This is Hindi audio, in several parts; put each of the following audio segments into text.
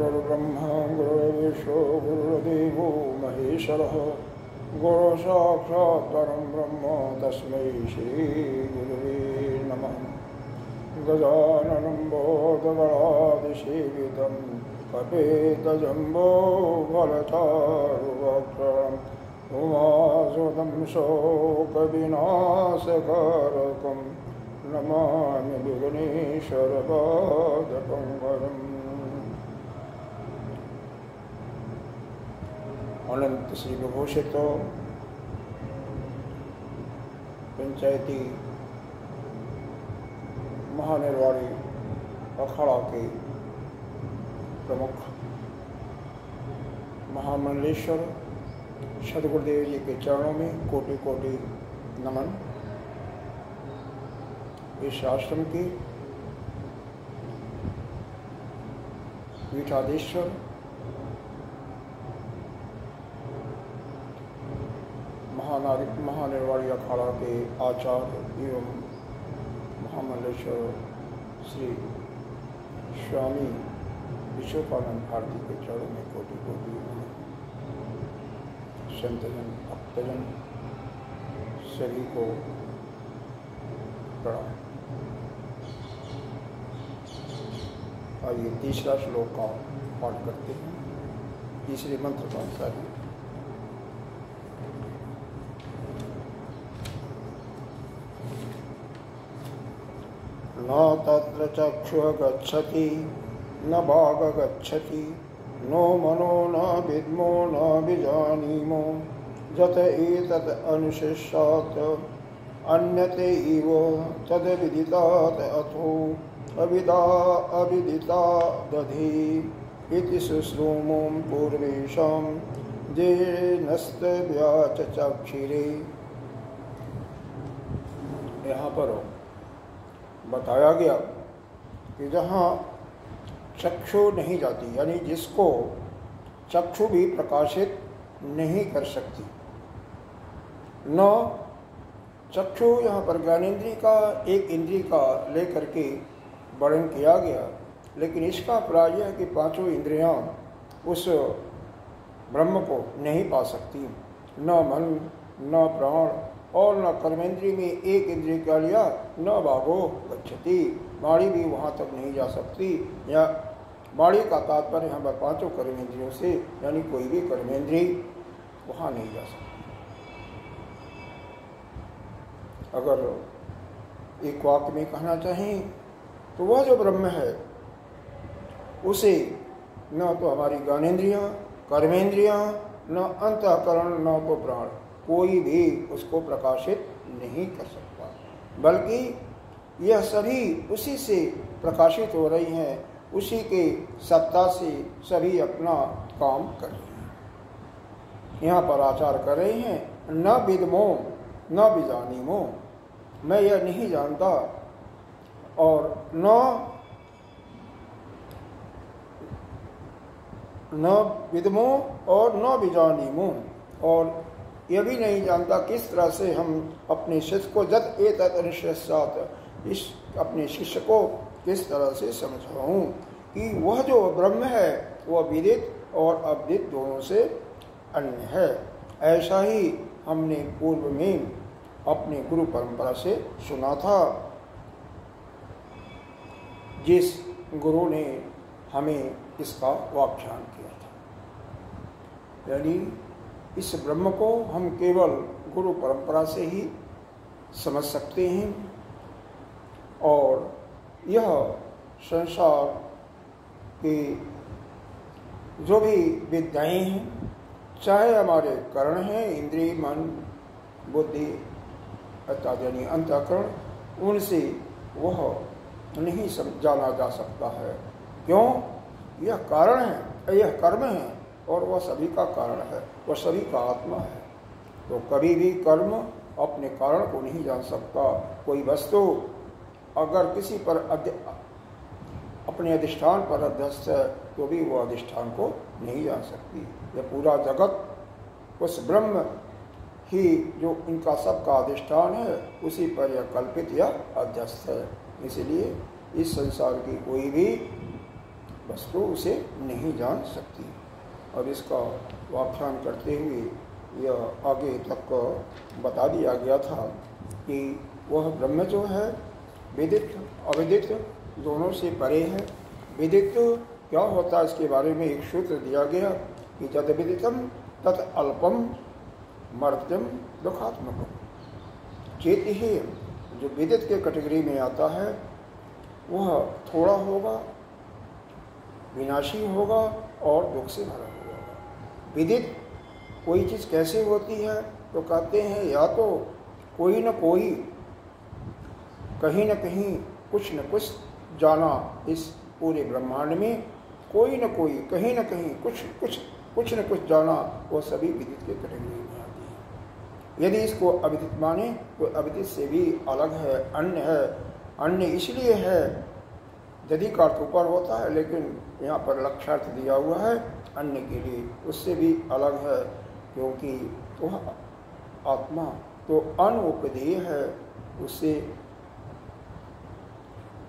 गुरुर्ब्रह्मा गुरुर्विष्णु गुरुर्देवो महेश्वरः गुरु साक्षात् परं ब्रह्म तस्मै श्री गुरुवे नमः। गजाननं भूतगणाधिसेवितं कपितजम्बोफलचारुभक्षणं उमासुतं शोकविनाशकारकं नमामि विघ्नेश्वरपादपङ्कजम्। अनंत श्री विभूषित पंचायती महानिर्वाणी अखाड़ा के प्रमुख महामंडलेश्वर सदगुरुदेव जी के चरणों में कोटि कोटि नमन। इस आश्रम के पीठाधीश्वर महानिर्वाणी अखाड़ा के आचार्य एवं महामंडलेश्वर श्री स्वामी विश्वकानंद भारती के चरणों में कोटि कोटि संतजन भक्तजन सभी को प्रणाम। आइए तीसरा श्लोक का पाठ करते हैं। तीसरे मंत्र का अनुसार न तत्र चक्षुः गच्छति न भाग गच्छति नो मनो न विद्मो न विजानीमो यत एतत् अनुशिष्यात् अन्यते इव तद्विदितात् अथो अविदिता दधि इति सुश्रूमो पूर्वेषां जेनस्तव्याचक्षिरे। यहाँ पर बताया गया कि जहाँ चक्षु नहीं जाती, यानी जिसको चक्षु भी प्रकाशित नहीं कर सकती, न चक्षु यहाँ पर ज्ञानेंद्रिय का एक इंद्रिय का लेकर के वर्णन किया गया, लेकिन इसका अभिप्राय है कि पांचों इंद्रियां उस ब्रह्म को नहीं पा सकती। न मन न प्राण और न कर्मेंद्रिय में एक इंद्रिय का लिया न भागो गच्छति, वाणी भी वहाँ तक नहीं जा सकती। या वाणी का तात्पर्य यहाँ पर पांचों कर्मेंद्रियों से, यानी कोई भी कर्मेंद्रिय वहाँ नहीं जा सकती। अगर एक वाक्य में कहना चाहें तो वह जो ब्रह्म है उसे न तो हमारी ज्ञानेंद्रियाँ कर्मेंद्रियाँ न अंतःकरण न तो प्राण कोई भी उसको प्रकाशित नहीं कर सकता, बल्कि यह सभी उसी से प्रकाशित हो रही हैं, उसी के सत्ता से सभी अपना काम कर रहे हैं। यहाँ पर आचार्य कर रहे हैं न विद्मो न विजानीमो, मैं यह नहीं जानता और न विद्मो और न विजानीमो, और यह भी नहीं जानता किस तरह से हम अपने शिष्य को जत एतत् अनुशिष्यात्, इस अपने शिष्य को किस तरह से समझाऊं कि वह जो ब्रह्म है वह विदित और अविदित दोनों से अन्य है। ऐसा ही हमने पूर्व में अपने गुरु परंपरा से सुना था, जिस गुरु ने हमें इसका व्याख्यान किया था। यानी इस ब्रह्म को हम केवल गुरु परंपरा से ही समझ सकते हैं, और यह संसार की जो भी विद्याएं हैं, चाहे हमारे कर्ण हैं, इंद्रिय मन बुद्धि इत्यादि यानी अंतःकरण, उनसे वह नहीं जाना जा सकता है। क्यों? यह कारण है, यह कर्म है और वह सभी का कारण है, वह सभी का आत्मा है। तो कभी भी कर्म अपने कारण को नहीं जान सकता। कोई वस्तु अगर किसी पर अपने अधिष्ठान पर अध्यस्त है तो भी वह अधिष्ठान को नहीं जान सकती। यह पूरा जगत उस ब्रह्म ही जो इनका सबका अधिष्ठान है उसी पर यह कल्पित या अध्यस्त है। इसलिए इस संसार की कोई भी वस्तु उसे नहीं जान सकती। और इसका व्याख्यान करते हुए यह आगे तक बता दिया गया था कि वह ब्रह्म जो है विदित अविदित दोनों से परे है। विदित क्या होता है इसके बारे में एक सूत्र दिया गया कि जद विदितम तत् अल्पम मर्त्यम दुखात्मकम। चेत ही जो विदित के कैटेगरी में आता है वह थोड़ा होगा, विनाशी होगा और दुख से भरा होगा। विदित कोई चीज़ कैसे होती है तो कहते हैं या तो कोई न कोई कहीं न कहीं कुछ न कुछ जाना, इस पूरे ब्रह्मांड में कोई न कोई कहीं न कहीं कुछ न कुछ जाना, वो सभी विदित के कैटेगरी में आती है। यदि इसको अविदित माने तो अविदित से भी अलग है, अन्य है। अन्य इसलिए है यदि का अर्थ ऊपर होता है, लेकिन यहाँ पर लक्ष्यार्थ दिया हुआ है अन्य के लिए, उससे भी अलग है, क्योंकि वह आत्मा तो अनुपदेय है, उससे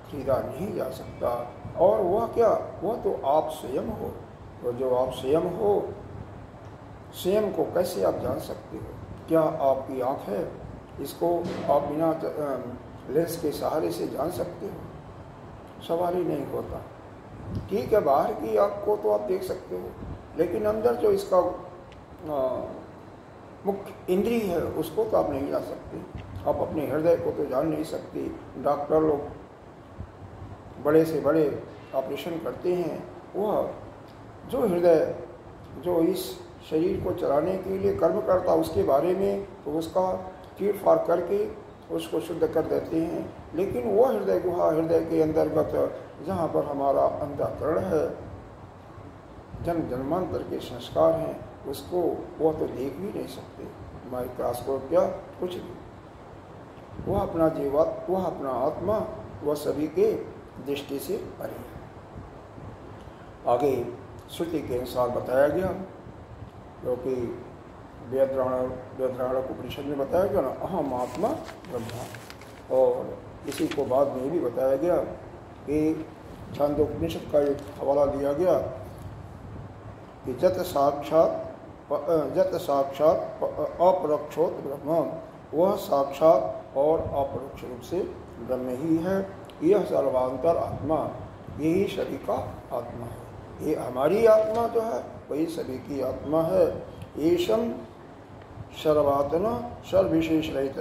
खरीदा नहीं जा सकता। और वह क्या, वह तो आप स्वयं हो। तो जो आप स्वयं हो, स्वयं को कैसे आप जान सकते हो? क्या आपकी आँख है, इसको आप बिना लेंस के सहारे से जान सकते हो? सवाल ही नहीं होता। ठीक है, बाहर की आँख को तो आप देख सकते हो, लेकिन अंदर जो इसका मुख्य इंद्रिय है उसको तो आप नहीं जान सकते। आप अपने हृदय को तो जान नहीं सकते। डॉक्टर लोग बड़े से बड़े ऑपरेशन करते हैं, वह जो हृदय जो इस शरीर को चलाने के लिए कर्म करता उसके बारे में तो उसका चीर फाड़ करके उसको शुद्ध कर देते हैं। लेकिन वह हृदय गुहा, हृदय के अंतर्गत जहाँ पर हमारा अंतःकरण है, जन्म जन्मांतर के संस्कार हैं, उसको वह तो देख भी नहीं सकते। माइक्रोस्कोप क्या कुछ नहीं। वह अपना जीवात, वह अपना आत्मा, वह सभी के दृष्टि से परे है। आगे श्रुति के अनुसार बताया गया, क्योंकि वेदराणक उपनिषद में बताया गया ना, अहम आत्मा ब्रह्मा। और इसी को बाद में ये भी बताया गया कि छांदोपनिषद का एक हवाला दिया गया कि जत साक्षात अपरोक्षोत ब्रह्म, वह साक्षात और अपरोक्ष रूप से ब्रह्म ही है। यह सर्वांतर आत्मा, यही सभी का आत्मा है। ये हमारी आत्मा जो है वही सभी की आत्मा है। येषम सर्वात्मा सर्वविशेष रहित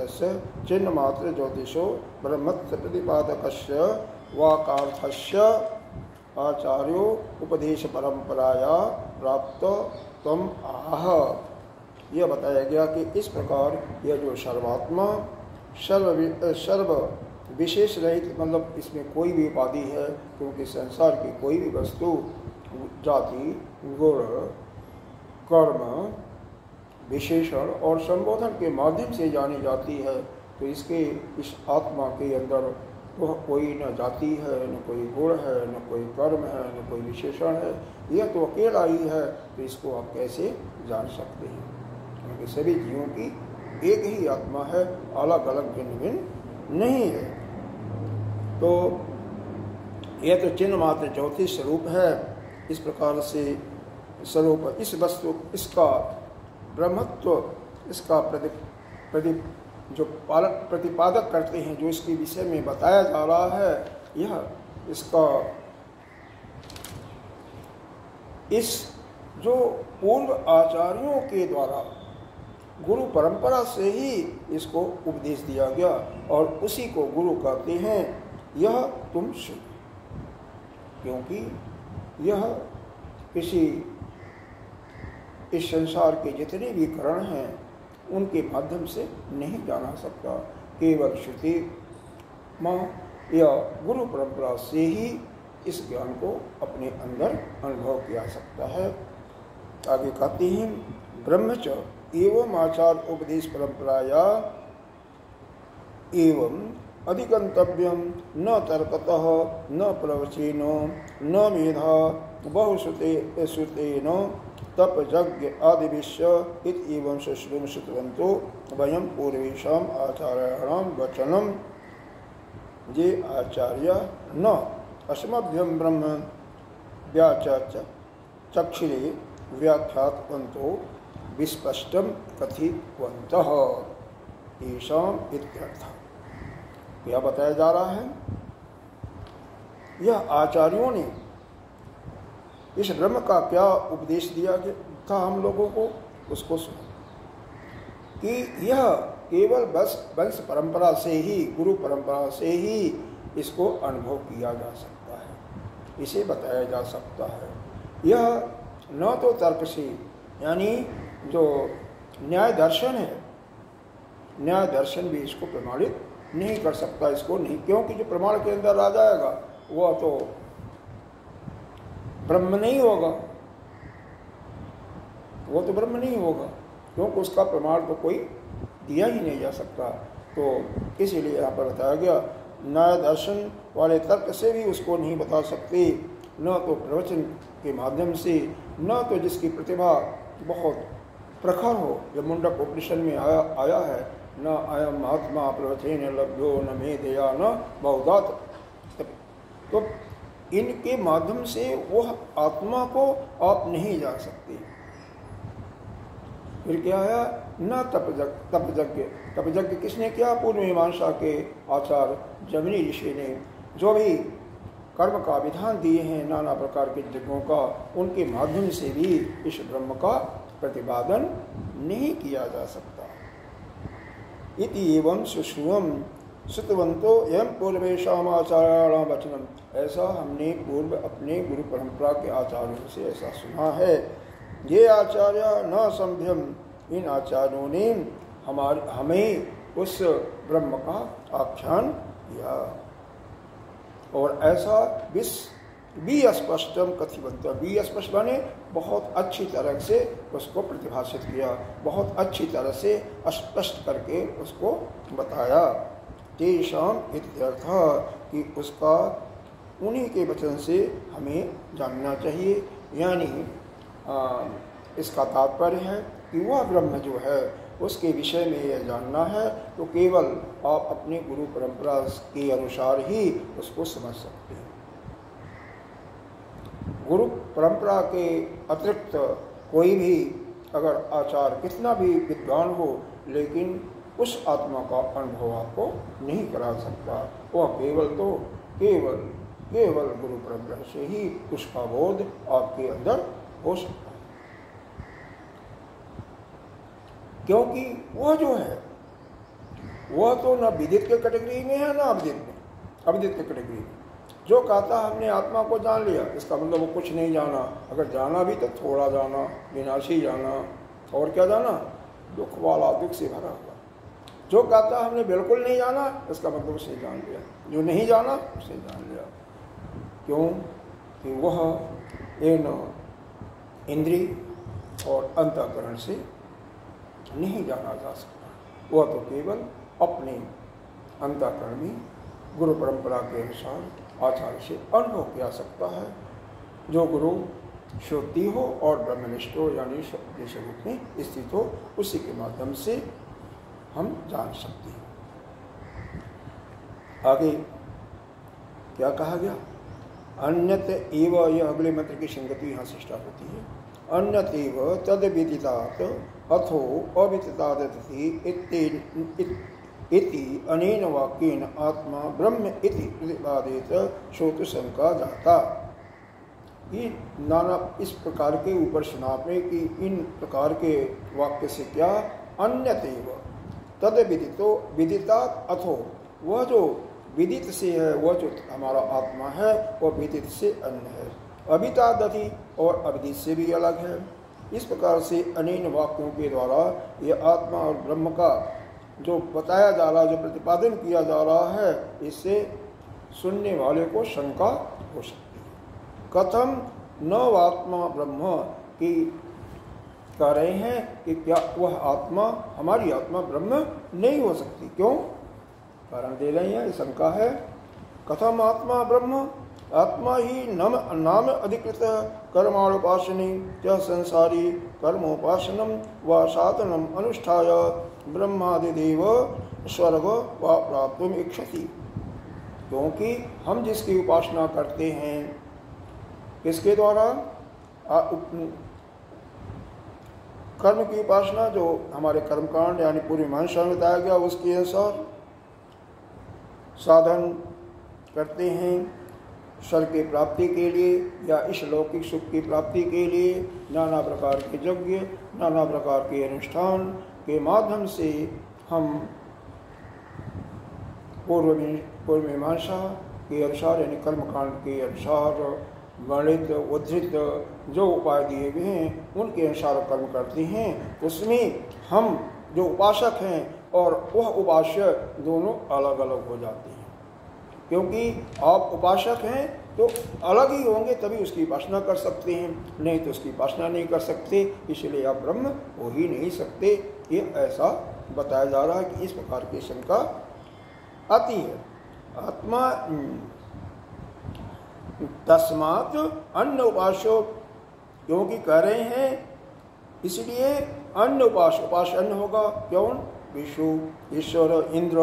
चिन्ह मात्र ज्योतिषो ब्रह्मत्व प्रतिपादकस्य वाकार्थस्य आचार्यो उपदेश परंपराया प्राप्त तम आह। यह बताया गया कि इस प्रकार यह जो सर्वात्मा सर्व विशेष रहित, मतलब इसमें कोई भी उपाधि है, क्योंकि संसार की कोई भी वस्तु जाति गुण कर्म विशेषण और संबोधन के माध्यम से जानी जाती है। तो इसके इस आत्मा के अंदर तो कोई न जाति है, न कोई गुण है, न कोई कर्म है, न कोई विशेषण है, यह तो अकेला ही है। तो इसको आप कैसे जान सकते हैं? क्योंकि सभी जीवों की एक ही आत्मा है, अलग अलग भिन्न भिन्न नहीं है। तो यह तो चिन्ह मात्र ज्योति स्वरूप है। इस प्रकार से स्वरूप इस वस्तु, इसका ब्रह्मत्व, इसका जो प्रतिपादक करते हैं, जो इसके विषय में बताया जा रहा है, यह इसका इस जो पूर्व आचार्यों के द्वारा गुरु परंपरा से ही इसको उपदेश दिया गया, और उसी को गुरु कहते हैं। यह तुम सुनो, क्योंकि यह किसी इस संसार के जितने भी करण हैं उनके माध्यम से नहीं जाना सकता। केवल श्रुति माँ या गुरु परंपरा से ही इस ज्ञान को अपने अंदर अनुभव किया सकता है। आगे कहते हैं, ब्रह्मच एवं आचार उपदेश परंपराया एवं अधिगंतव्यम न तर्कतः न प्रवचेनो न मेधा बहुश्रुतेन तप यज्ञ आदि विश्व एवं शुश्रूम श्रुतवंतो वयम पूर्वेशम आचार्याणाम वचनम ये आचार्य न अस्मभ्यम ब्रह्म चक्षुरे व्याख्यातवन्तो विस्पष्टम कथितवन्तः तेषाम इत्यर्थः। क्या बताया जा रहा है? यह आचार्यों ने इस ब्रह्म का क्या उपदेश दिया था हम लोगों को, उसको सुनो कि यह केवल बस वंश परंपरा से ही, गुरु परंपरा से ही इसको अनुभव किया जा सकता है, इसे बताया जा सकता है। यह न तो तर्क से, यानी जो न्याय दर्शन है, न्याय दर्शन भी इसको प्रमाणित नहीं कर सकता, इसको नहीं, क्योंकि जो प्रमाण के अंदर आ जाएगा वह तो ब्रह्म नहीं होगा, वो तो ब्रह्म नहीं होगा, क्योंकि उसका प्रमाण तो कोई दिया ही नहीं जा सकता। तो इसीलिए यहाँ पर बताया गया, न्याय दर्शन वाले तर्क से भी उसको नहीं बता सकते, न तो प्रवचन के माध्यम से, न तो जिसकी प्रतिभा बहुत प्रखर हो, जब मुंडक उपनिषद में आया है, न अयम आत्मा प्रवचन लभ्यो न मे दया न बहुदात, तो इनके माध्यम से वह आत्मा को आप नहीं जान सकते। फिर क्या है? न तपयज्ञ किसने किया? पूर्व मीमांसा के आचार्य जमनी ऋषि ने जो भी कर्म का विधान दिए हैं नाना प्रकार के यज्ञों का, उनके माध्यम से भी इस ब्रह्म का प्रतिपादन नहीं किया जा सकता। इति एवं सुश्रुवम श्रुतवंतो एवं पूर्वेशाम आचार्याणां वचनम, ऐसा हमने पूर्व अपने गुरु परंपरा के आचार्यों से ऐसा सुना है। ये आचार्य न संभ्यम, इन आचार्यों ने हमें उस ब्रह्म का आख्यान किया और ऐसा भी स्पष्टम कथिवंत, भी स्पष्ट बने बहुत अच्छी तरह से उसको प्रतिभाषित किया, बहुत अच्छी तरह से स्पष्ट करके उसको बताया। तेषाम इत्यर्थ, कि उसका उन्हीं के वचन से हमें जानना चाहिए, यानी इसका तात्पर्य है कि वह ब्रह्म जो है उसके विषय में यह जानना है तो केवल आप अपने गुरु परंपरा के अनुसार ही उसको समझ सकते हैं। गुरु परंपरा के अतिरिक्त कोई भी अगर आचार्य कितना भी विद्वान हो, लेकिन उस आत्मा का अनुभव आपको नहीं करा सकता। वह केवल गुरु परंपरा से ही उसका बोध आपके अंदर हो सकता है, क्योंकि वह जो है वह तो न विदित के कैटेगरी में है न अविदित के कैटेगरी में। जो कहता हमने आत्मा को जान लिया, इसका मतलब वो कुछ नहीं जाना, अगर जाना भी तो थोड़ा जाना, विनाशी जाना, और क्या जाना? दुख वाला, दुख से भरा हुआ। जो कहता हमने बिल्कुल नहीं जाना, इसका मतलब उसे जान लिया, जो नहीं जाना उसे जान लिया। क्यों? कि वह इन इंद्रिय और अंतःकरण से नहीं जाना जा सकता, वह तो केवल अपने अंतःकरण में गुरु परंपरा के अनुसार आचार्य से अनुभव किया सकता है। जो गुरु श्रोती हो और ब्रह्मनिष्ठ हो, यानी स्वदेश रूप में स्थित हो, उसी के माध्यम से हम जान सकते हैं। आगे क्या कहा गया? अन्यत एव, यह अगले मंत्र की संगति यहाँ से स्टार्ट होती है। अन्यत एव तद विदितात् अथो अविदितादति इति अनेन वाक्येन आत्मा ब्रह्म इति प्रतिपादित श्रोत्र शंका जाता। ये नाना इस प्रकार के ऊपर सुनापने की इन प्रकार के वाक्य से क्या? अन्यतेव तद विदितो विदितात् अथो, वह जो विदित से है, वह जो हमारा आत्मा है वह विदित से अन्य है। अविदितादति और अविदित से भी अलग है। इस प्रकार से अनेन वाक्यों के द्वारा यह आत्मा और ब्रह्म का जो बताया जा रहा, जो प्रतिपादन किया जा रहा है, इससे सुनने वाले को शंका हो सकती है। कथम न आत्मा ब्रह्म, की कह रहे हैं कि क्या वह आत्मा, हमारी आत्मा ब्रह्म नहीं हो सकती? क्यों? कारण दे रहे हैं, शंका है। कथम आत्मा ब्रह्म, आत्मा ही नाम अधिकृत कर्मानुपासने च संसारी कर्मोपासनम व साधनम अनुष्ठाय ब्रह्मादिदेव स्वर्ग व प्राप्तुम इच्छति। क्योंकि हम जिसकी उपासना करते हैं किसके द्वारा? कर्म की उपासना जो हमारे कर्मकांड यानी पूर्व मीमांसा में बताया गया उसके अनुसार साधन करते हैं स्वर्ग की प्राप्ति के लिए या इस लौकिक सुख की प्राप्ति के लिए नाना प्रकार के यज्ञ, नाना प्रकार के अनुष्ठान के माध्यम से हम पूर्व मीमांसा के अनुसार यानी कर्मकांड के अनुसार वर्णित उद्धृत जो उपाय दिए हुए हैं उनके अनुसार कर्म करते हैं। उसमें हम जो उपासक हैं और वह उपास्य दोनों अलग अलग हो जाते हैं, क्योंकि आप उपासक हैं तो अलग ही होंगे तभी उसकी उपासना कर सकते हैं, नहीं तो उसकी उपासना नहीं कर सकते, इसलिए आप ब्रह्म हो ही नहीं सकते। ये ऐसा बताया जा रहा है कि इस प्रकार की शंका आती है। आत्मा तस्मात् अन्य उपासो, क्योंकि कह रहे हैं इसलिए अन्य उपास्य अन्य होगा। क्यों? विष्णु, ईश्वर, इंद्र,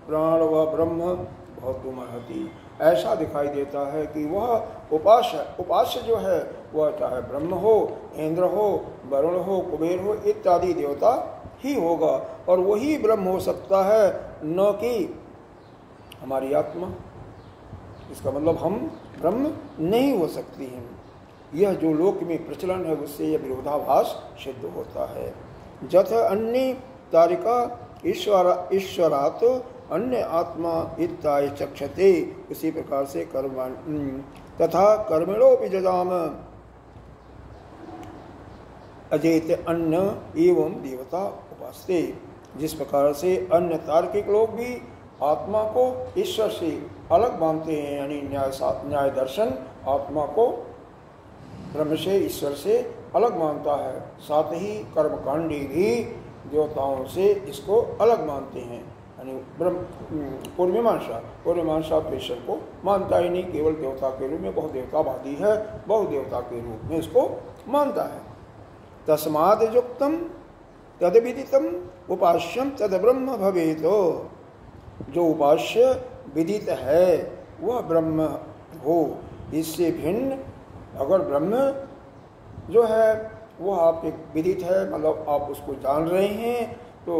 प्राण व ब्रह्म भौतुमर्हति। ऐसा दिखाई देता है कि वह उपास्य जो है वह चाहे ब्रह्म हो, इंद्र हो, वरुण हो, कुबेर हो इत्यादि देवता ही होगा, और वही ब्रह्म हो सकता है, न कि हमारी आत्मा। इसका मतलब हम ब्रह्म नहीं हो सकती हैं। यह जो लोक में प्रचलन है उससे यह विरोधाभास सिद्ध होता है। जथ अन्य तारिका ईश्वरात् अन्य आत्मा इत्याय चक्षते, उसी प्रकार से कर्म तथा कर्मणोपि जजाम अजेत अन्य एवं देवता उपास्ते। जिस प्रकार से अन्य तार्किक लोग भी आत्मा को ईश्वर से अलग मानते हैं, यानी न्याय दर्शन आत्मा को ब्रह्म से, ईश्वर से अलग मानता है, साथ ही कर्मकांडी भी देवताओं से इसको अलग मानते हैं। यानी पूर्व मीमांसा तो ईश्वर को मानता ही नहीं, केवल देवता के रूप में, बहुदेवतावादी है, बहुदेवता के रूप में इसको मानता है। तस्माद् युक्तम तद विदितम उपास्यम तद ब्रह्म भवेत। जो उपास्य विदित है वह ब्रह्म हो, इससे भिन्न अगर ब्रह्म जो है वह आपके विदित है, मतलब आप उसको जान रहे हैं, तो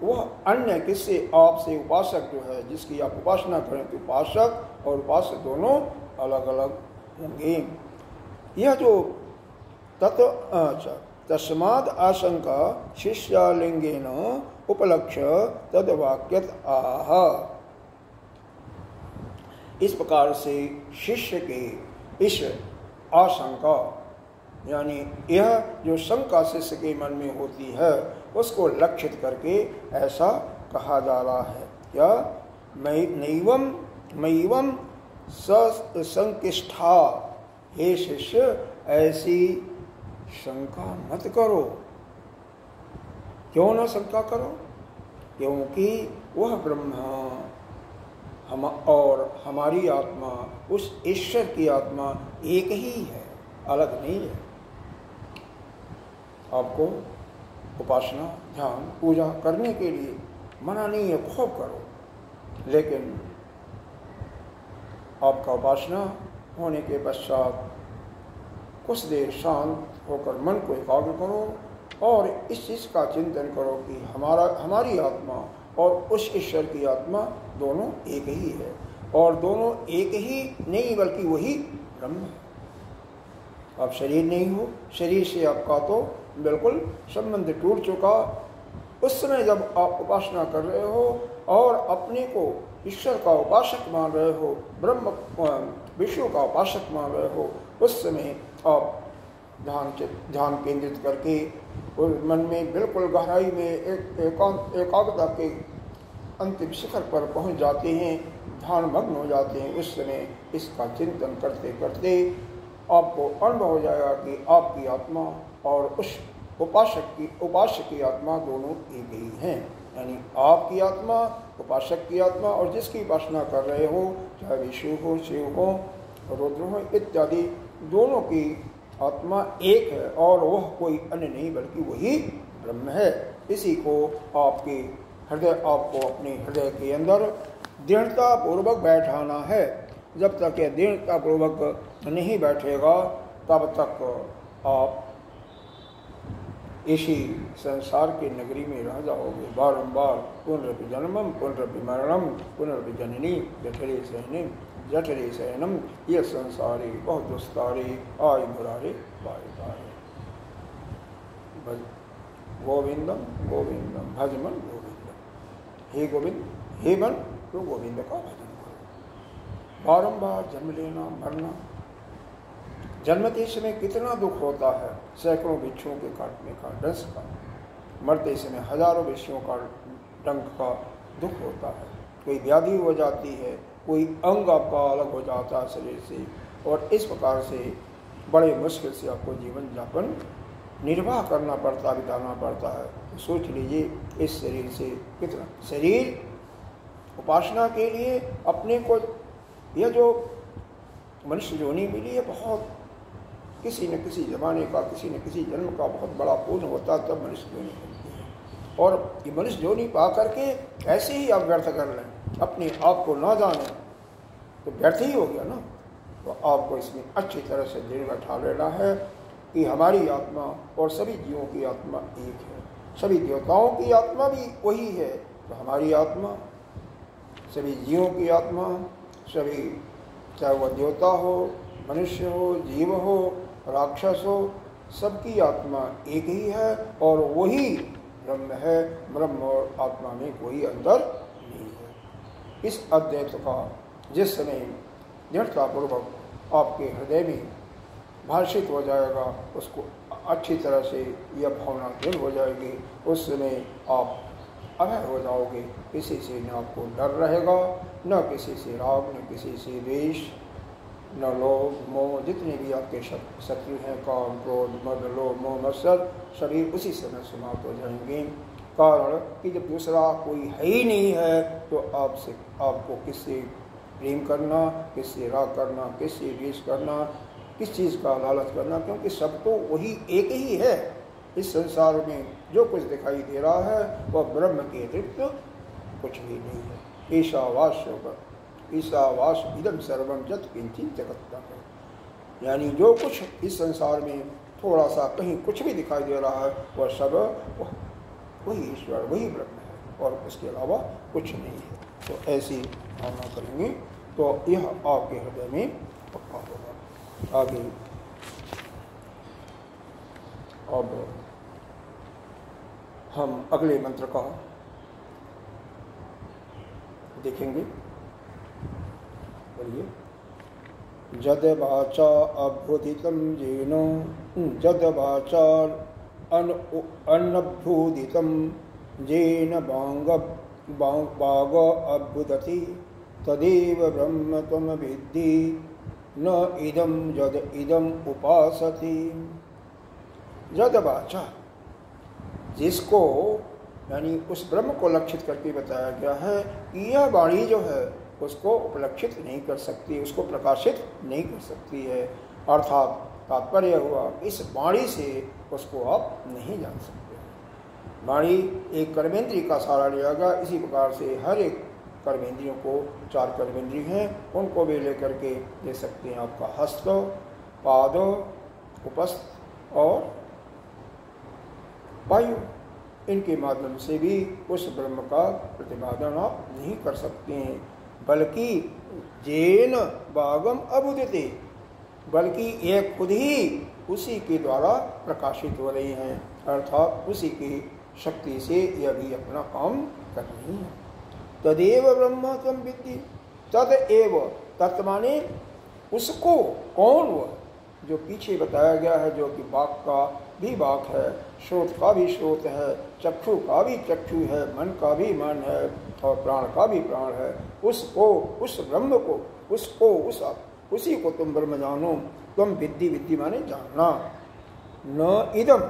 वह अन्य किससे? आपसे उपासक जो है, जिसकी आप उपासना करें, तो उपासक और उपासक दोनों अलग अलग होंगे। यह जो तस्माद् आशंका शिष्यालिंगेन उपलक्ष्य तद्वाक्यत आह। इस प्रकार से शिष्य के इस आशंका, यानी यह जो शंका शिष्य के मन में होती है उसको लक्षित करके ऐसा कहा जा रहा है। क्या? मयिवम संकिष्ठा, हे शिष्य ऐसी शंका मत करो। क्यों ना शंका करो? क्योंकि वह ब्रह्म हम और हमारी आत्मा, उस ईश्वर की आत्मा एक ही है, अलग नहीं है। आपको उपासना, ध्यान, पूजा करने के लिए मना नहीं है, खूब करो, लेकिन आपका उपासना होने के पश्चात कुछ देर शांत होकर मन को एकाग्र करो और इस चीज़ का चिंतन करो कि हमारी आत्मा और उस ईश्वर की आत्मा दोनों एक ही है, और दोनों एक ही नहीं बल्कि वही ब्रह्म है। आप शरीर नहीं हो, शरीर से आपका तो बिल्कुल संबंध टूट चुका। उस समय जब आप उपासना कर रहे हो और अपने को ईश्वर का उपासक मान रहे हो, ब्रह्म विष्णु का उपासक मान रहे हो, उस समय आप ध्यान केंद्रित करके और मन में बिल्कुल गहराई में एकाग्रता के अंतिम शिखर पर पहुंच जाते हैं, ध्यान मग्न हो जाते हैं। उस समय इसका चिंतन करते करते आपको अनुभव हो जाएगा कि आपकी आत्मा और उस उपासक की आत्मा दोनों एक ही हैं। यानी आपकी आत्मा, उपासक की आत्मा और जिसकी उपासना कर रहे हो, चाहे विष्णु हो, शिव हो, रुद्र हो इत्यादि, दोनों की आत्मा एक है और वह कोई अन्य नहीं बल्कि वही ब्रह्म है। इसी को आपको अपने हृदय के अंदर दृढ़ता पूर्वक बैठाना है। जब तक यह दृढ़ता पूर्वक नहीं बैठेगा तब तक आप इसी संसार की नगरी में रह जाओगे। बारंबार पुनरपि जन्मम पुनरपि मरणम पुनरपि जननी जठरे सहने जठरे सहनम ये संसारी बहुत दुस्तारी आय मुरारे बाय बाय। गोविंदम गोविंदम भजमन गोविंदम। हे गोविंद हे मन तो गोविंद का भजन करो। बारंबार जन्म लेना मरना, जन्मते समय कितना दुख होता है, सैकड़ों बिच्छुओं के काटने का, डंस का। मरते समय हजारों बिच्छुओं का डंक का दुख होता है। कोई व्याधि हो जाती है, कोई अंग आपका अलग हो जाता है शरीर से, और इस प्रकार से बड़े मुश्किल से आपको जीवन यापन निर्वाह करना पड़ता, बिताना पड़ता है। सोच लीजिए इस शरीर से कितना, शरीर उपासना के लिए अपने को, यह जो मनुष्य योनि मिली है बहुत किसी न किसी जमाने का, किसी न किसी जन्म का बहुत बड़ा पुण्य होता है, तब मनुष्य योनि मिलती है। और ये मनुष्य योनि पा करके ऐसे ही आप व्यर्थ कर लें, अपने आप को ना जाने तो व्यर्थ ही हो गया ना। तो आपको इसमें अच्छी तरह से दिल बैठा लेना है कि हमारी आत्मा और सभी जीवों की आत्मा एक है, सभी देवताओं की आत्मा भी वही है। तो हमारी आत्मा, सभी जीवों की आत्मा, सभी चाहे वह देवता हो, मनुष्य हो, जीव हो, राक्षस हो, सबकी आत्मा एक ही है और वही ब्रह्म है। ब्रह्म और आत्मा में कोई अंतर नहीं है। इस अद्वैत का जिस समय दृढ़तापूर्वक आपके हृदय में भाषित हो जाएगा, उसको अच्छी तरह से यह भावना दृढ़ हो जाएगी, उस समय आप अभय हो जाओगे। किसी से न आपको डर रहेगा, न किसी से राग, न किसी से द्वेष, न लोभ मोह, जितने भी आपके शत्रु हैं, काम क्रोध मद लोभ मोह मत्सर, सभी उसी समय समाप्त हो जाएंगे। कारण कि जब दूसरा कोई है ही नहीं है तो आपको किससे प्रेम करना, किससे राग करना, किससे द्वेष करना, किस चीज़ का लालच करना, क्योंकि सब तो वही एक ही है। इस संसार में जो कुछ दिखाई दे रहा है वह ब्रह्म के अतिरिक्त कुछ भी नहीं है। ईशावास इदम सर्वम जत किंचित जगत है। यानी जो कुछ इस संसार में थोड़ा सा कहीं कुछ भी दिखाई दे रहा है वह सब वही ईश्वर, वही ब्रह्म है और उसके अलावा कुछ नहीं है। तो ऐसी भावना करेंगे तो यह आपके हृदय में पक्का होगा। आगे अब हम अगले मंत्र का देखेंगे। बोलिए। जद वाचा अभ्युदितं येन जद वाचा अन्नभ्युदितं येन वाग अभ्युदति तदेव ब्रह्म त्वं विद्धि न इदं जद इदं उपासति। जद वाचा, जिसको यानी उस ब्रह्म को लक्षित करके बताया गया है कि यह वाणी जो है उसको उपलक्षित नहीं कर सकती, उसको प्रकाशित नहीं कर सकती है। अर्थात तात्पर्य हुआ इस वाणी से उसको आप नहीं जान सकते। वाणी एक कर्मेंद्रिय का सहारा लिया गया। इसी प्रकार से हर एक कर्मेंद्रियों को, 4 कर्मेंद्रिय हैं, उनको भी लेकर के दे सकते हैं। आपका हस्त, पाद, उपस्थ और वायु, इनके माध्यम से भी उस ब्रह्म का प्रतिपादन आप नहीं कर सकते हैं। बल्कि जेन भागम अभुदिते, बल्कि ये खुद ही उसी के द्वारा प्रकाशित हो रही हैं, अर्थात उसी की शक्ति से यह भी अपना काम कर रही है। तदेव ब्रह्म त्वं विद्धि, तदेव, तत् माने उसको, कौन वह जो पीछे बताया गया है, जो कि वाक का भी वाक है, श्रोत का भी श्रोत है, चक्षु का भी चक्षु है, मन का भी मन है और प्राण का भी प्राण है। उसको, उस ब्रह्म को, उसको, उसी को तुम ब्रह्म जानो। तुम विद्धि, विद्धि माने जानना। न इदम,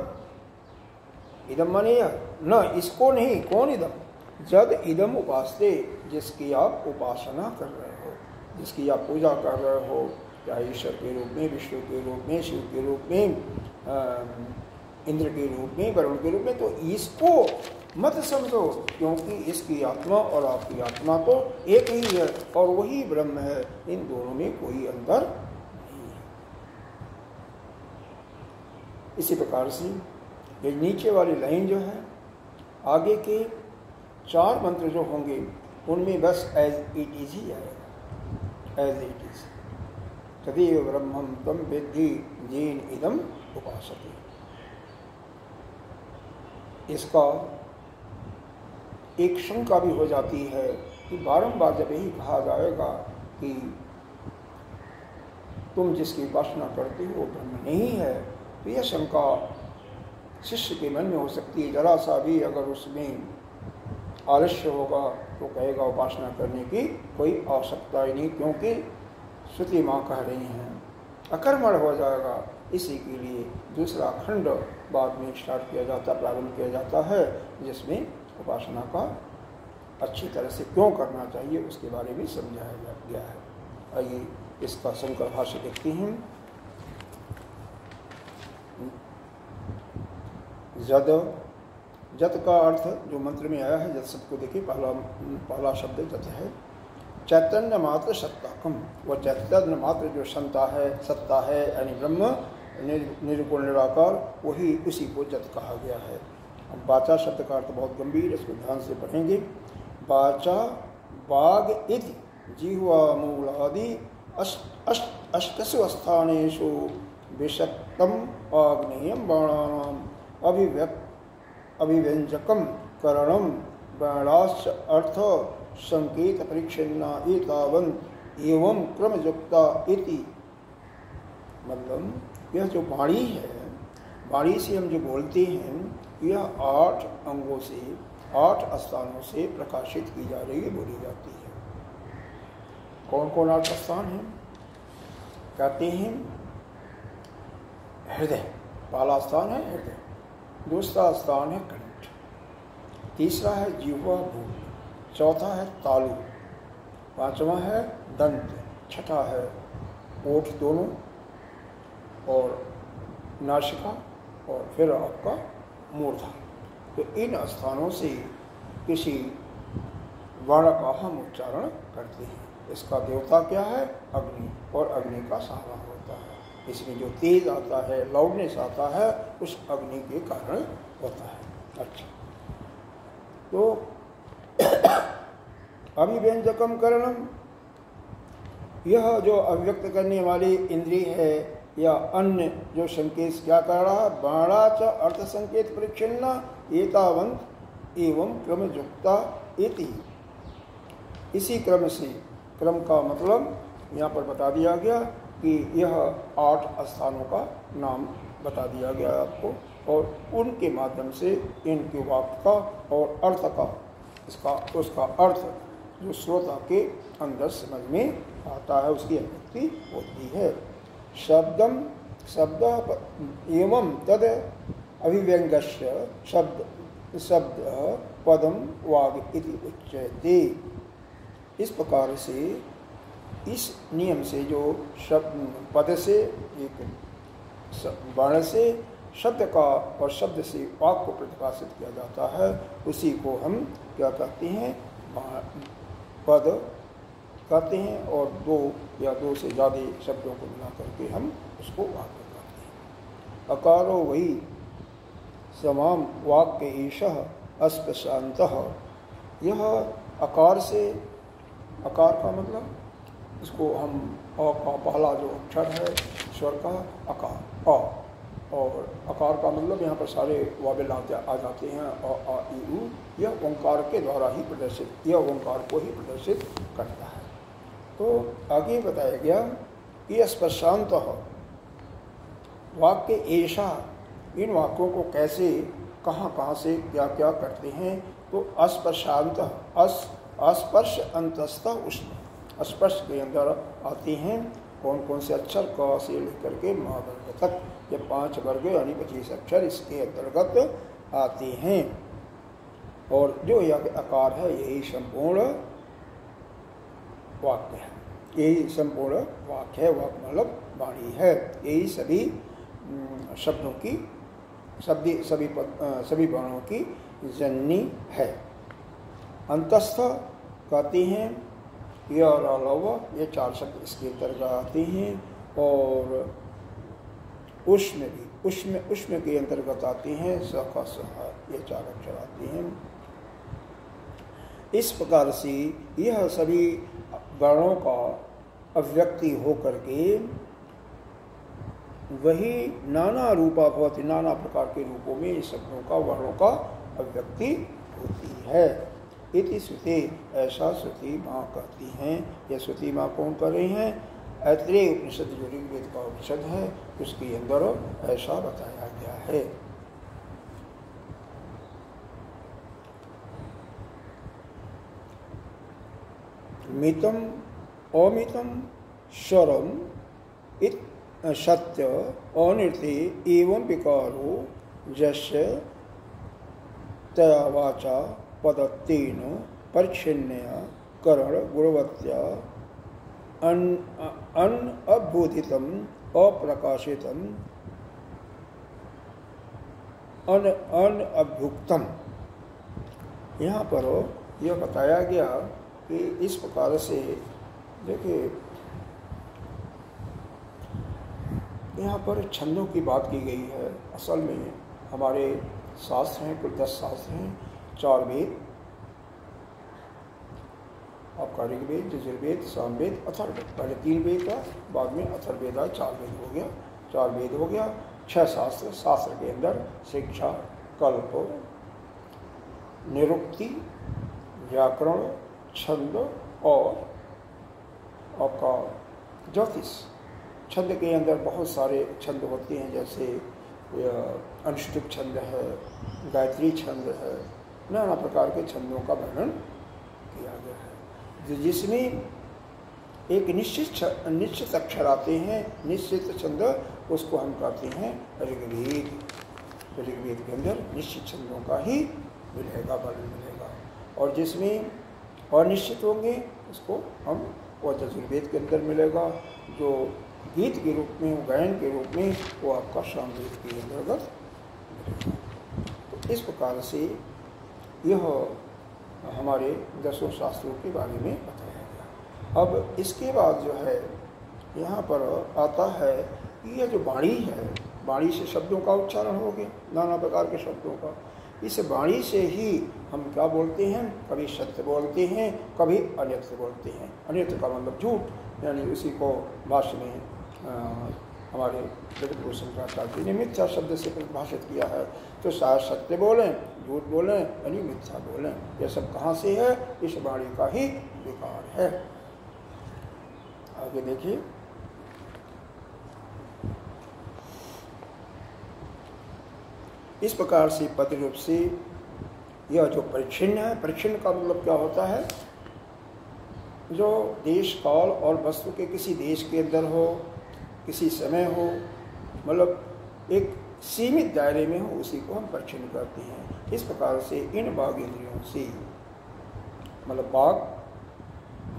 इदम माने यह, न इसको नहीं, कौन इदम, जद इदम उपासते, जिसकी आप उपासना कर रहे हो, जिसकी आप पूजा कर रहे हो, चाहे ईश्वर के रूप में, विष्णु के रूप में, शिव के रूप में, इंद्र के रूप में, वरुण के रूप में, तो इसको मत समझो, क्योंकि इसकी आत्मा और आपकी आत्मा तो एक ही है और वही ब्रह्म है। इन दोनों में कोई अंतर नहीं है। इसी प्रकार से ये नीचे वाली लाइन जो है, आगे के 4 मंत्र जो होंगे उनमें बस एज इट इज ही आएगा, एज इट इज। तदेव ब्रह्मं त्वं विद्धि येन इदम् उपासते। इसका एक शंका भी हो जाती है कि बारंबार जब यही कहा जाएगा कि तुम जिसकी उपासना करते हो वो ब्रह्म नहीं है, तो यह शंका शिष्य के मन में हो सकती है। जरा सा भी अगर उसमें आलस्य होगा तो कहेगा उपासना करने की कोई आवश्यकता ही नहीं, क्योंकि श्रुति माँ कह रही हैं, अकर्मण हो जाएगा। इसी के लिए दूसरा खंड बाद में स्टार्ट किया जाता, प्रारंभ किया जाता है, जिसमें उपासना का अच्छी तरह से क्यों करना चाहिए उसके बारे में समझाया गया है। आइए इसका शंकर भाष्य देखते हैं। जत का अर्थ जो मंत्र में आया है, जत शब्द को देखिए, पहला शब्द जत है। चैतन्य मात्र सत्ताकम, वह चैतन्य मात्र जो सत्ता है यानी ब्रह्म निर्गुण निराकार, वही उसी को जत कहा गया है। अब वाचा शब्द का अर्थ बहुत गंभीर, इसको ध्यान से पढ़ेंगे। वाचा वाग इति जिह्वा मूलादि अष्टसु स्थानेषु विषक्तम आग्नेयम बाणानाम अभिव्यंजकम करणम बाणाश्च अर्थ संकेत परीक्षन्ना एतावन् एवं क्रमयुक्ता इति। मतलब यह जो वाणी है, वाणी से हम जो बोलते हैं, यह 8 अंगों से 8 स्थानों से प्रकाशित की जा रही है, बोली जाती है। कौन कौन 8 स्थान हैं? कहते हैं हृदय, पहला स्थान है हृदय, दूसरा स्थान है कंठ, तीसरा है जिह्वा भूल, चौथा है तालु, पांचवा है दंत, छठा है ओठ दोनों और नासिका, और फिर आपका मूर्धा। तो इन स्थानों से किसी वर्ण का हम उच्चारण करते हैं। इसका देवता क्या है? अग्नि, और अग्नि का सहारा होता है। इसमें जो तेज आता है, लाउडनेस आता है, उस अग्नि के कारण होता है। अच्छा, तो अभिव्यंजकम करणम, यह जो अभिव्यक्त करने वाली इंद्रिय है या अन्य जो संकेत क्या कर रहा है? बाणा च अर्थ संकेत परिच्छिन्ना एतावंत एवं क्रम युक्ता इति। इसी क्रम से, क्रम का मतलब यहाँ पर बता दिया गया कि यह 8 स्थानों का नाम बता दिया गया आपको, और उनके माध्यम से इनके वाक्य का और अर्थ का, उसका अर्थ जो श्रोता के अंदर समझ में आता है, उसकी अभिव्यक्ति होती है। शब्द एवं तद अभिव्यंग्य शब्द पदम वाग इति उच्यते। इस प्रकार से, इस नियम से जो शब्द पद से, एक वर्ण से शब्द का और शब्द से वाक्य को प्रतिभाषित किया जाता है, उसी को हम क्या कहते हैं? पद कहते हैं, और 2 या 2 से ज़्यादा शब्दों को मिला करके हम उसको वाक्य कहते हैं। अकारो वही समाम वाक्य ईशः अस्पशान्तः। यह आकार से, आकार का मतलब इसको हम अ का पहला जो अक्षर है स्वर का अकार अ, और आकार का मतलब यहाँ पर सारे वाबेल आ जाते हैं, अ आ ई उ। यह ओंकार के द्वारा ही प्रदर्शित, यह ओंकार को ही प्रदर्शित करता है। तो आगे बताया गया कि स्पर्शांत वाक्य ऐसा, इन वाक्यों को कैसे, कहाँ कहाँ से क्या क्या करते हैं? तो अस्पर्शांत, अस्पर्श अंतस्थ उष्ण, स्पर्श के अंदर आते हैं कौन कौन से अक्षर? क से लेकर के महावर्ग तक, ये 5 वर्ग यानी 25 अक्षर इसके अंतर्गत आते हैं। और जो यह आकार है, यही संपूर्ण वाक्य है, यही संपूर्ण वाक्य है। वाक्य मतलब वाणी है, यही सभी शब्दों की, सभी वर्णों की जननी है। अंतस्थ कहते हैं यह और अलावा, ये 4 शब्द इसके अंतर्गत आते हैं। और उष्ण भी, उष्म के अंतर्गत आती हैं। स का सह ये 4 अक्षर आती हैं। इस प्रकार से यह सभी वर्णों का अभिव्यक्ति हो करके वही नाना रूपा भवति, नाना प्रकार के रूपों में इस शब्दों का वर्णों का अभिव्यक्ति होती है। इति श्रुति, ऐसा श्रुति माँ कहती हैं। यह श्रुति माँ कौन कर रही हैं? ऐत्रेय उपनिषद जो ऋग्वेद का उपनिषद है उसके अंदर ऐसा बताया गया है। मितम अमितम स्वरम इत सत्य अनृति एवं विकारो जस्य तया वाचा पदत्तेन परिच्छिन्नया करण गुणवत्या अनअभूतितम अप्रकाशितम अनअभुक्तम। यहाँ पर यह बताया गया कि इस प्रकार से देखिए, यहाँ पर छंदों की बात की गई है। असल में हमारे शास्त्र हैं, कुल 10 शास्त्र हैं, 4 वेद, आपका ऋग्वेद, यजुर्वेद, सामवेद, अथर्ववेद। पहले 3 वेद था, बाद में अथर्ववेद आया, 4 वेद हो गया। 4 वेद हो गया, 6 शास्त्र। शास्त्र के अंदर शिक्षा, कल्प, निरुक्ति, व्याकरण, छंद और आपका ज्योतिष। छंद के अंदर बहुत सारे छंद होते हैं, जैसे अनुष्टुप छंद है, गायत्री छंद है, नाना प्रकार के छंदों का वर्णन किया गया है, जिसमें एक निश्चित अक्षर आते हैं, निश्चित छंद, उसको हम कहते हैं ऋग्वेद। ऋग्वेद के अंदर निश्चित छंदों का ही मिलेगा, वर्णन मिलेगा। और जिसमें अनिश्चित होंगे उसको हम और यजुर्वेद के अंदर मिलेगा, जो गीत के रूप में, गायन के रूप में, वो आपका सामवेद के अंतर्गत मिलेगा। तो इस प्रकार से यह हमारे 10 शास्त्रों के बारे में बताया गया। अब इसके बाद जो है यहाँ पर आता है कि यह जो वाणी है, वाणी से शब्दों का उच्चारण हो गया, नाना प्रकार के शब्दों का। इस वाणी से ही हम क्या बोलते हैं? कभी सत्य बोलते हैं, कभी अनित्य बोलते हैं। अनित्य का मतलब झूठ, यानी उसी को भाष्य में हमारे जगतगुरु शंकराचार्य जी ने मिथ्या शब्द से परिभाषित किया है। तो शायद सत्य बोलें, झूठ बोलें, यानी मिथ्या बोलें। यह सब कहाँ से है? इस वाणी का ही विकार है। आगे देखिए, इस प्रकार से पद रूप से यह जो परिच्छिन्न है, परिच्छिन्न का मतलब क्या होता है? जो देश, काल और वस्तु के किसी देश के अंदर हो, किसी समय हो, मतलब एक सीमित दायरे में हो, उसी को हम परिच्छिन्न करते हैं। इस प्रकार से इन बाघ इंद्रियों से, मतलब बाघ,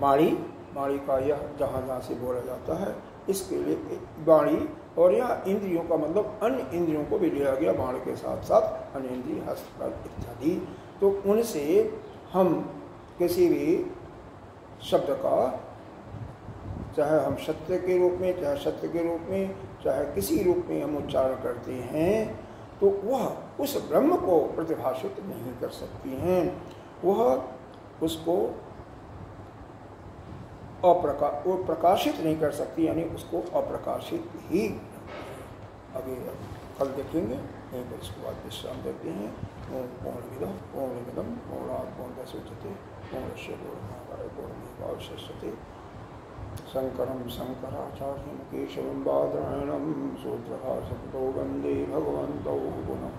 माड़ी, माड़ी का यह जहाँ जहाँ से बोला जाता है, इसके लिए वाणी, और यह इंद्रियों का मतलब अन्य इंद्रियों को भी लिया गया बाण के साथ साथ, अन्य इंद्रिय, हस्तकल इत्यादि। तो उनसे हम किसी भी शब्द का, चाहे हम सत्य के रूप में, चाहे सत्य के रूप में, चाहे किसी रूप में हम उच्चारण करते हैं, तो वह उस ब्रह्म को प्रतिभाषित नहीं कर सकती हैं। वह उसको वो प्रकाशित नहीं कर सकती, यानी उसको अप्रकाशित ही। आगे कल देखेंगे, यहीं पर इसके बाद विश्राम देते हैं। पूर्णमिदं पूर्णमिदं पूर्णात् पूर्णमुदच्यते पूर्णस्य पूर्णमादाय पूर्णमेवावशिष्यते। शंकरं शंकराचार्यं केशवं बादरायणं सूत्रभाष्यकृतौ वन्दे भगवन्तौ पुनः।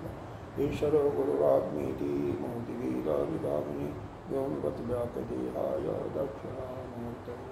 ईश्वरो गुरुरात्मेति मूर्तिभेदविभागिनी व्योमवद्व्याप्तदेहाय दक्षिणामूर्तये।